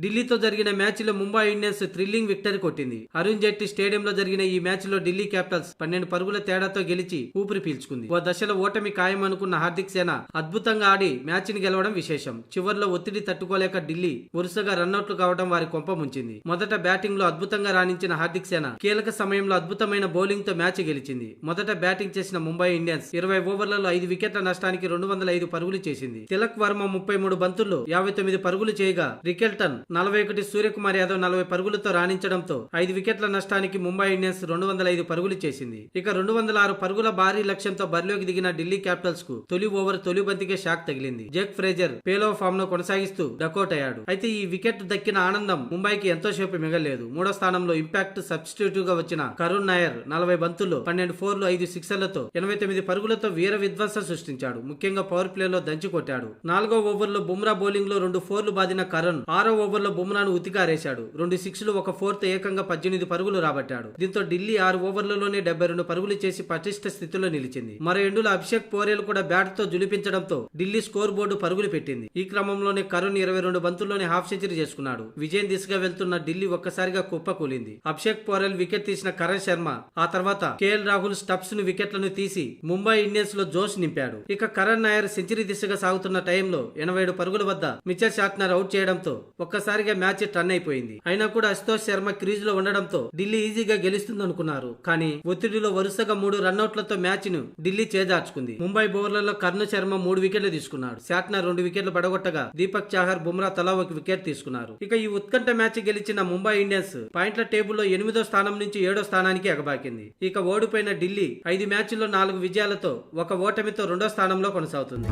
ఢిల్లీతో జరిగిన మ్యాచ్ లో Mumbai Indians thrilling victory కొట్టింది. అరుణ్ జైట్లీ స్టేడియంలో జరిగిన ఈ మ్యాచ్ లో ఢిల్లీ క్యాపిటల్స్ 12 పరుగుల తేడాతో గెలిచి ఊపిరి పీల్చుకుంది. ఓ దశలో ఓటమి ఖాయం అనుకున్న హార్దిక్ సేన అద్భుతంగా ఆడి మ్యాచ్ ని గెలవడం విశేషం. చివర్లో ఒత్తిడి తట్టుకోలేక ఢిల్లీ వరుసగా రన్అట్లు కావడం వారి కొంప ముంచింది. మొదట బ్యాటింగ్ లో అద్భుతంగా రాణించిన హార్దిక్ సేన కీలక సమయంలో అద్భుతమైన బౌలింగ్ తో మ్యాచ్ గెలిచింది. మొదట బ్యాటింగ్ చేసిన ముంబై ఇండియన్స్ 20 ఓవర్లలో 5 వికెట్ల నష్టానికి 205 పరుగులు చేసింది. తిలక్ వర్మ 33 బంతుల్లో 59 పరుగులు చేయగా రికెల్టన్ 41, సూర్యకుమార్ యాదవ్ 40 పరుగులతో రాణించడంతో 5 వికెట్ల నష్టానికి ముంబై ఇండియన్స్ 205 పరుగులు చేసింది. ఇక 206 పరుగుల భారీ లక్ష్యంతో బరిలోకి దిగిన ఢిల్లీ క్యాపిటల్స్ కు తొలి ఓవర్ తొలి బంతికే షాక్ తగిలింది. జేక్ ఫ్రేజర్ పేలో ఫామ్ ను కొనసాగిస్తూ డకౌట్ అయ్యాడు. అయితే ఈ వికెట్ దక్కిన ఆనందం ముంబైకి ఎంతో సేపు మిగలేదు. మూడో స్థానంలో ఇంపాక్ట్ సబ్స్టిట్యూట్ గా వచ్చిన కరుణ్ నాయర్ 40 బంతుల్లో 12 ఫోర్లు 5 సిక్సర్లతో 89 పరుగులతో వీర విధ్వంసం సృష్టించాడు. ముఖ్యంగా పవర్ ప్లేలో దంచి కొట్టాడు. 4వ ఓవర్లో బుమ్రా బౌలింగ్ లో 2 ఫోర్లు బాదిన కరుణ్ 6వ ఓవర్లో బుమ్రాను ఉతికారేశాడు. 2 సిక్స్లు 1 ఫోర్త్ ఏకంగా 18 పరుగులు రాబట్టాడు. దీంతో ఢిల్లీ 6 ఓవర్లలోనే 72 పరుగులు చేసి పటిష్ట స్థితిలో నిలిచింది. మరో ఎండులో అభిషేక్ పోరెల్ కూడా బ్యాట్ తో జులిపించడంతో ఢిల్లీ స్కోర్ బోర్డు పరుగులు పెట్టింది. ఈ క్రమంలోనే కరుణ్ 22 బంతుల్లోనే హాఫ్ సెంచరీ చేసుకున్నాడు. విజయం దిశగా వెళ్తున్న ఢిల్లీ ఒక్కసారిగా కుప్పకూలింది. అభిషేక్ పోరెల్ వికెట్ తీసిన కరణ్ శర్మ ఆ తర్వాత కేఎల్ రాహుల్ స్టబ్స్ ను వికెట్లను తీసి ముంబై ఇండియన్స్ లో జోష్ నింపాడు. ఇక కరణ్ నాయర్ సెంచరీ దిశగా సాగుతున్న టైంలో 87 పరుగుల వద్ద మిచెల్ షార్ట్నర్ అవుట్ చేయడంతో ఒక్కసారిగా మ్యాచ్ టర్న్ అయిపోయింది. అయినా కూడా అశుతోష్ శర్మ క్రీజ్ లో ఉండడంతో ఢిల్లీ ఈజీగా గెలుస్తుందనుకున్నారు. కానీ ఒత్తిడిలో వరుసగా 3 రన్అట్లతో మ్యాచ్ ను ఢిల్లీ చేజార్చుకుంది. ముంబై బౌలర్లలో కర్ణ శర్మ 3 వికెట్లు తీసుకున్నాడు. షార్ట్నర్ 2 వికెట్లు పడగొట్టగా దీపక్ చాహర్, బుమ్రా తలా 1 వికెట్ తీసుకున్నారు. ఇక ఈ ఉత్కంఠ మ్యాచ్ గెలిచిన ముంబై ఇండియన్స్ పాయింట్ల టేబుల్లో 8వ స్థానం నుంచి 7వ స్థానానికి ఎగబాకింది. ఇక ఓడిపోయిన ఢిల్లీ 5 మ్యాచ్ల్లో 4 విజయాలతో 1 ఓటమితో 2వ స్థానంలో కొనసాగుతుంది.